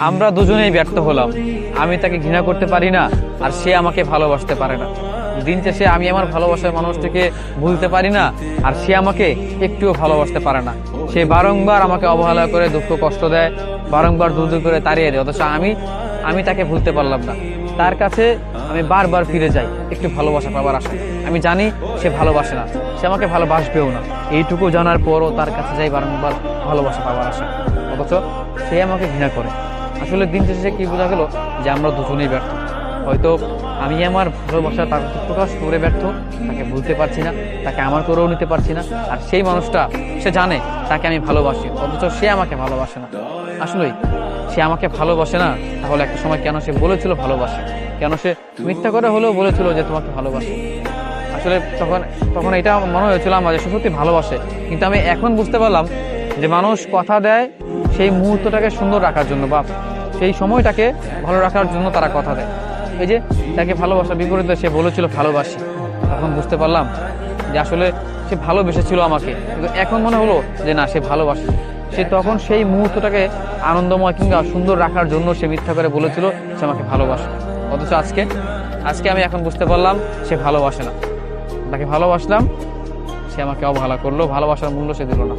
আমরা দুজনেই ব্যর্থ হলাম। আমি তাকে ঘৃণা করতে পারি না, আর সে আমাকে ভালোবাসতে পারে না। দিন শেষে আমি আমার ভালোবাসার মানুষটিকে ভুলতে পারি না, আর সে আমাকে একটুও ভালোবাসতে পারে না। সে বারংবার আমাকে অবহেলা করে, দুঃখ কষ্ট দেয়, বারংবার দূর দূর করে তাড়িয়ে দেয়। অথচ আমি তাকে ভুলতে পারলাম না। তার কাছে আমি বারবার ফিরে যাই একটু ভালোবাসা পাবার আশায়। আমি জানি সে ভালোবাসে না, সে আমাকে ভালোবাসবেও না। এইটুকু জানার পরও তার কাছে যাই বারংবার ভালোবাসা পাবার আশা, অথচ সে আমাকে ঘৃণা করে। আসলে দিন শেষে কি বোঝা গেল যে আমরা দুজনেই ব্যর্থ। হয়তো আমি আমার ভালোবাসা তার কাছে প্রকাশ করে ব্যর্থ, তাকে ভুলতে পারছি না, তাকে আমার করেও নিতে পারছি না। আর সেই মানুষটা সে জানে তাকে আমি ভালোবাসি, অথচ সে আমাকে ভালোবাসে না। আসলেই সে আমাকে ভালোবাসে না, তাহলে একটা সময় কেন সে বলেছিল ভালোবাসে? কেন সে মিথ্যা করে হলেও বলেছিল যে তোমাকে ভালোবাসে? আসলে তখন তখন এটা মনে হয়েছিল আমার যে সে সত্যি ভালোবাসে। কিন্তু আমি এখন বুঝতে পারলাম যে মানুষ কথা দেয় সেই মুহূর্তটাকে সুন্দর রাখার জন্য, বা সেই সময়টাকে ভালো রাখার জন্য তারা কথা দেয়। এই যে তাকে ভালোবাসার বিপরীতে সে বলেছিল ভালোবাসি, তখন বুঝতে পারলাম যে আসলে সে ভালোবেসেছিল আমাকে, কিন্তু এখন মনে হলো যে না, সে ভালোবাসে। সে তখন সেই মুহূর্তটাকে আনন্দময় কিংবা সুন্দর রাখার জন্য সে মিথ্যা করে বলেছিল সে আমাকে ভালোবাসে। অথচ আজকে আমি এখন বুঝতে পারলাম সে ভালোবাসে না। তাকে ভালোবাসলাম, সে আমাকে অবহেলা করলো, ভালোবাসার মূল্য সে দিল না।